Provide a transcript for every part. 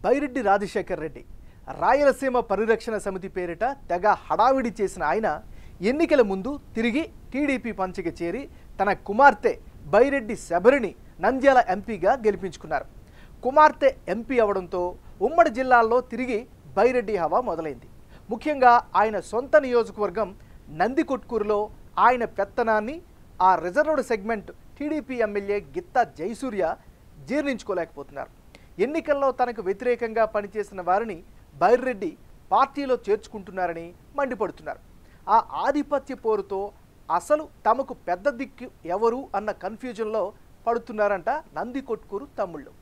బైరెడ్డి రాజశేఖర్ రెడ్డి రాయలసీమ పరిరక్షణ సమితి పేరిట తెగ హడావిడి చేసిన ఆయన ఎన్నికల ముందు తిరిగి టీడీపీ పంచకి చేరి తన కుమార్తె బైరెడ్డి శబరిని నంద్యాల ఎంపీగా గెలిపించుకున్నారు. కుమార్తె ఎంపీ అవడంతో ఉమ్మడి జిల్లాల్లో తిరిగి బైరెడ్డి హవా మొదలైంది. ముఖ్యంగా ఆయన సొంత నియోజకవర్గం నందికొట్కూరులో ఆయన పెత్తనాన్ని ఆ reserved segment TDP MLA Gitta Jayasurya జీర్ణించుకోలేకపోతున్నారు. ఎన్నికల్లో తనకు వ్యతిరేకంగా పనిచేసిన వారిని బైరెడ్డి పార్టీలో చేర్చుకుంటున్నారని మండిపడుతున్నారు. ఆ ఆధిపత్య పోరుతో అసలు తమకు పెద్ద దిక్కు ఎవరు అన్న కన్ఫ్యూజన్లో పడుతున్నారంట నందికొట్కూరు తమ్ముళ్ళు.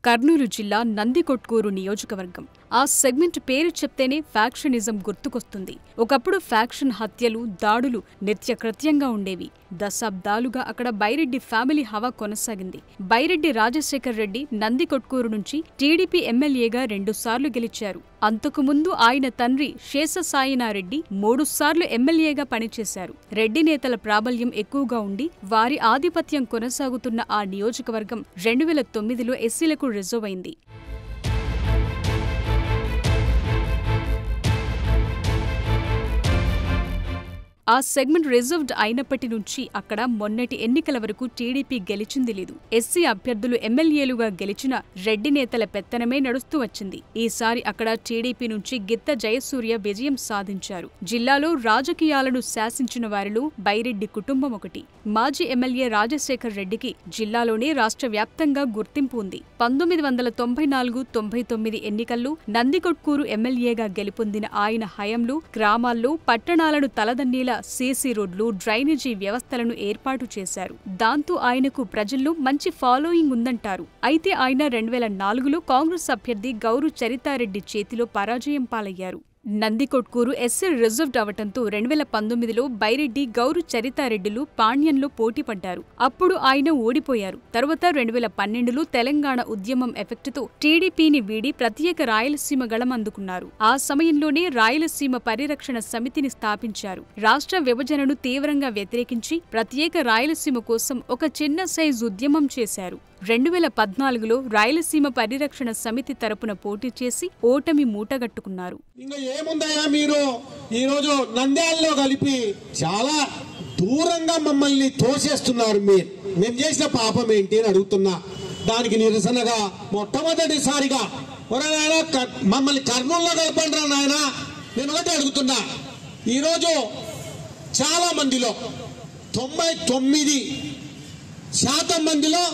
కర్నూలు జిల్లా నందికొట్కూరు నియోజకవర్గం. ఆ సెగ్మెంట్ పేరు చెప్తేనే ఫ్యాక్షనిజం గుర్తుకొస్తుంది. ఒకప్పుడు ఫ్యాక్షన్ హత్యలు, దాడులు నిత్యకృత్యంగా ఉండేవి. దశాబ్దాలుగా అక్కడ బైరెడ్డి ఫ్యామిలీ హవా కొనసాగింది. బైరెడ్డి రాజశేఖర్ రెడ్డి నందికొట్కూరు నుంచి టీడీపీ ఎమ్మెల్యేగా 2 సార్లు గెలిచారు. అంతకుముందు ఆయన తండ్రి శేషసాయినారెడ్డి 3 సార్లు ఎమ్మెల్యేగా పనిచేశారు. రెడ్డి నేతల ప్రాబల్యం ఎక్కువగా ఉండి వారి ఆధిపత్యం కొనసాగుతున్న ఆ నియోజకవర్గం 2009లో ఎస్సీలకు రిజర్వ్ అయింది. ఆ సెగ్మెంట్ రిజర్వ్డ్ అయినప్పటి నుంచి అక్కడ మొన్నటి ఎన్నికల వరకు టీడీపీ గెలిచింది లేదు. ఎస్సీ అభ్యర్థులు ఎమ్మెల్యేలుగా గెలిచిన రెడ్డి నేతల పెత్తనమే నడుస్తూ వచ్చింది. ఈసారి అక్కడ టీడీపీ నుంచి గిత్తా జయసూర్య విజయం సాధించారు. జిల్లాలో రాజకీయాలను శాసించిన వారిలో బైరెడ్డి కుటుంబం ఒకటి. మాజీ ఎమ్మెల్యే రాజశేఖర్ రెడ్డికి జిల్లాలోనే రాష్ట్ర వ్యాప్తంగా గుర్తింపు ఉంది. 1994-99 ఎన్నికల్లో నందికొట్కూరు ఎమ్మెల్యేగా గెలుపొందిన ఆయన హయాంలో గ్రామాల్లో, పట్టణాలను తలదన్నీలా సీసీ రోడ్లు, డ్రైనేజీ వ్యవస్థలను ఏర్పాటు చేశారు. దాంతో ఆయనకు ప్రజల్లో మంచి ఫాలోయింగ్ ఉందంటారు. అయితే ఆయన 2004లో కాంగ్రెస్ అభ్యర్థి గౌరు చరితారెడ్డి చేతిలో పరాజయం పాలయ్యారు. నందికొట్కూరు ఎస్సీ రిజర్వ్డ్ అవటంతో 2019లో బైరెడ్డి, గౌరు చరితారెడ్డిలు పాణ్యంలో పోటీ పడ్డారు. అప్పుడు ఆయన ఓడిపోయారు. తరువాత 2012లో తెలంగాణ ఉద్యమం ఎఫెక్టుతో టీడీపీని వీడి ప్రత్యేక రాయలసీమ గళం అందుకున్నారు. ఆ సమయంలోనే రాయలసీమ పరిరక్షణ సమితిని స్థాపించారు. రాష్ట్ర విభజనను తీవ్రంగా వ్యతిరేకించి ప్రత్యేక రాయలసీమ కోసం ఒక చిన్న సైజు ఉద్యమం చేశారు. 2014లో రాయలసీమ పరిరక్షణ సమితి తరపున పోటీ చేసి ఓటమి మూటగట్టుకున్నారు. ఇంకా ఏముందయ్యా, మీరు ఈరోజు నంద్యాలలో కలిపి చాలా దూరంగా మమ్మల్ని తోసేస్తున్నారు. మేము చేసిన పాపం ఏంటి అని అడుగుతున్నా. దానికి నిరసనగా మొట్టమొదటిసారిగా మమ్మల్ని కర్నూలులో కలపండి రా నాయన, నేను ఒకటి అడుగుతున్నా. ఈరోజు చాలా మందిలో 99% మందిలో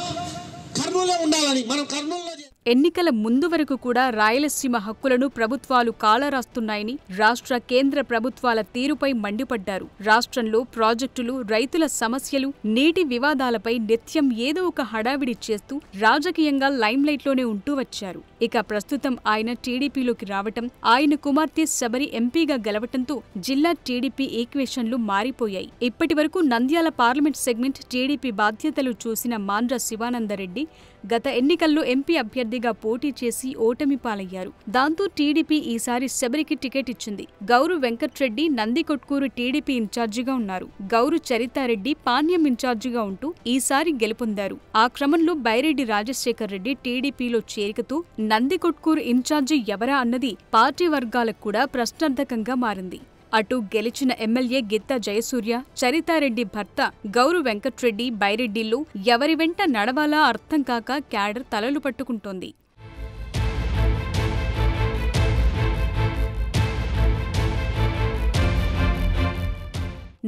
కర్నూలులో ఉండాలని మనం కర్నూలులో ఎన్నికల ముందు వరకు కూడా రాయలసీమ హక్కులను ప్రభుత్వాలు కాలరాస్తున్నాయని, రాష్ట్ర కేంద్ర ప్రభుత్వాల తీరుపై మండిపడ్డారు. రాష్ట్రంలో ప్రాజెక్టులు, రైతుల సమస్యలు, నీటి వివాదాలపై నిత్యం ఏదో ఒక హడావిడి చేస్తూ రాజకీయంగా లైమ్లైట్లోనే ఉంటూ వచ్చారు. ఇక ప్రస్తుతం ఆయన టీడీపీలోకి రావటం, ఆయన కుమార్తె శబరి ఎంపీగా గెలవటంతో జిల్లా టీడీపీ ఈక్వేషన్లు మారిపోయాయి. ఇప్పటి వరకు నంద్యాల పార్లమెంట్ సెగ్మెంట్ టీడీపీ బాధ్యతలు చూసిన మాండ్ర శివానందరెడ్డి గత ఎన్నికల్లో ఎంపీ అభ్యర్థిగా పోటీ చేసి ఓటమి పాలయ్యారు. దాంతో టీడీపీ ఈసారి శబరికి టికెట్ ఇచ్చింది. గౌరు వెంకట్రెడ్డి నందికొట్కూరు టీడీపీ ఇన్ఛార్జిగా ఉన్నారు. గౌరు చరితారెడ్డి పాణ్యం ఇన్ఛార్జిగా ఉంటూ ఈసారి గెలుపొందారు. ఆ క్రమంలో బైరెడ్డి రాజశేఖర్ రెడ్డి టీడీపీలో చేరికతో నందికొట్కూరు ఇన్ఛార్జి ఎవరా అన్నది పార్టీ వర్గాలకు కూడా ప్రశ్నార్థకంగా మారింది. అటు గెలిచిన ఎమ్మెల్యే గిత్తా జయసూర్య, చరితారెడ్డి భర్త గౌరు వెంకట్రెడ్డి బైరెడ్డిల్లో ఎవరి వెంట నడవాలా అర్థం కాక క్యాడర్ తలలు పట్టుకుంటోంది.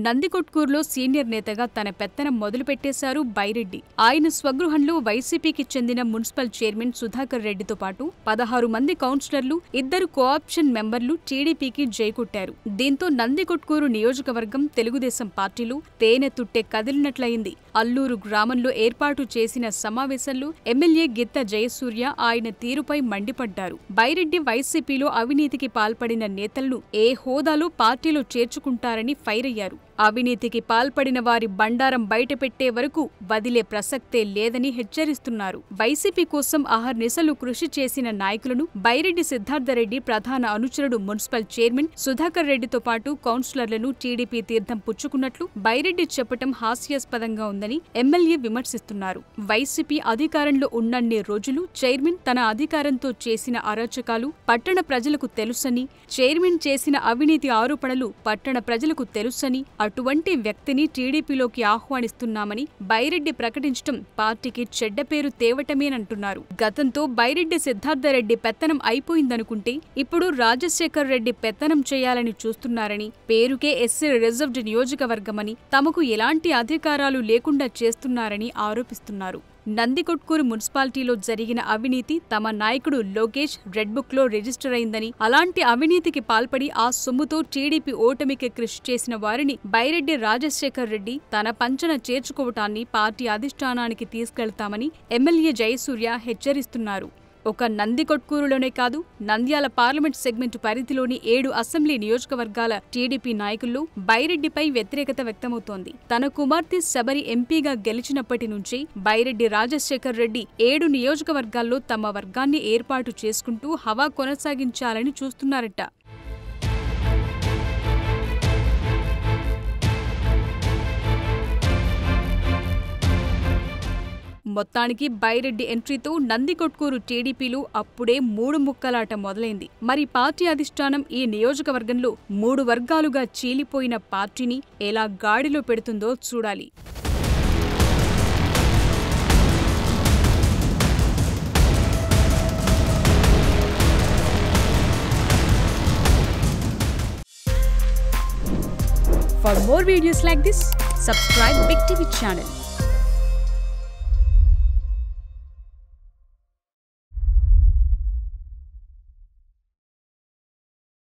నందికొట్కూరులో సీనియర్ నేతగా తన పెత్తనం మొదలుపెట్టేశారు బైరెడ్డి. ఆయన స్వగృహంలో వైసీపీకి చెందిన మున్సిపల్ చైర్మన్ సుధాకర్ రెడ్డితో పాటు 16 మంది కౌన్సిలర్లు, 2 కోఆప్షన్ మెంబర్లు టీడీపీకి జైకొట్టారు. దీంతో నందికొట్కూరు నియోజకవర్గం తెలుగుదేశం పార్టీలో తేనె తుట్టె కదిలినట్లయింది. అల్లూరు గ్రామంలో ఏర్పాటు చేసిన సమావేశంలో ఎమ్మెల్యే గిత్తా జయసూర్య ఆయన తీరుపై మండిపడ్డారు. బైరెడ్డి వైసీపీలో అవినీతికి పాల్పడిన నేతలను ఏ హోదాలో పార్టీలో చేర్చుకుంటారని ఫైర్ అయ్యారు. అవినీతికి పాల్పడిన వారి బండారం బయటపెట్టే వరకు వదిలే ప్రసక్తే లేదని హెచ్చరిస్తున్నారు. వైసీపీ కోసం అహర్నిశలు కృషి చేసిన నాయకులను బైరెడ్డి సిద్ధార్థరెడ్డి ప్రధాన అనుచరుడు మున్సిపల్ చైర్మన్ సుధాకర్ రెడ్డితో పాటు కౌన్సిలర్లను టీడీపీ తీర్థం పుచ్చుకున్నట్లు బైరెడ్డి చెప్పటం హాస్యాస్పదంగా ఉందని ఎమ్మెల్యే విమర్శిస్తున్నారు. వైసీపీ అధికారంలో ఉన్నన్ని రోజులు చైర్మన్ తన అధికారంతో చేసిన అరాచకాలు పట్టణ ప్రజలకు తెలుసని, చైర్మన్ చేసిన అవినీతి ఆరోపణలు పట్టణ ప్రజలకు తెలుసని, అటువంటి వ్యక్తిని టీడీపీలోకి ఆహ్వానిస్తున్నామని బైరెడ్డి ప్రకటించడం పార్టీకి చెడ్డ పేరు తేవటమేనంటున్నారు. గతంతో బైరెడ్డి సిద్ధార్థరెడ్డి పెత్తనం అయిపోయిందనుకుంటే ఇప్పుడు రాజశేఖర్ రెడ్డి పెత్తనం చేయాలని చూస్తున్నారని, పేరుకే ఎస్సీ రిజర్వ్డ్ నియోజకవర్గమని, తమకు ఎలాంటి అధికారాలు లేకుండా చేస్తున్నారని ఆరోపిస్తున్నారు. నందికొట్కూరు మున్సిపాలిటీలో జరిగిన అవినీతి తమ నాయకుడు లోకేష్ రెడ్ బుక్ లో రిజిస్టర్ అయిందని, అలాంటి అవినీతికి పాల్పడి ఆ సొమ్ముతో టీడీపీ ఓటమికి కృషి చేసిన వారిని బైరెడ్డి రాజశేఖర్ రెడ్డి తన పంచన చేర్చుకోవటాన్ని పార్టీ అధిష్టానానికి తీసుకెళ్తామని ఎమ్మెల్యే జయసూర్య హెచ్చరిస్తున్నారు. ఒక నందికొట్కూరులోనే కాదు, నంద్యాల పార్లమెంట్ సెగ్మెంట్ పరిధిలోని 7 అసెంబ్లీ నియోజకవర్గాల టీడీపీ నాయకుల్లో బైరెడ్డిపై వ్యతిరేకత వ్యక్తమవుతోంది. తన కుమార్తె శబరి ఎంపీగా గెలిచినప్పటి నుంచి బైరెడ్డి రాజశేఖర్ రెడ్డి 7 నియోజకవర్గాల్లో తమ వర్గాన్ని ఏర్పాటు చేసుకుంటూ హవా కొనసాగించాలని చూస్తున్నారట. మొత్తానికి బైరెడ్డి ఎంట్రీతో నందికొట్కూరు టీడీపీలు అప్పుడే 3 ముక్కలాట మొదలైంది. మరి పార్టీ అధిష్టానం ఈ నియోజకవర్గంలో 3 వర్గాలుగా చీలిపోయిన పార్టీని ఎలా గాడిలో పెడుతుందో చూడాలి. For more videos like this, subscribe Big TV channel.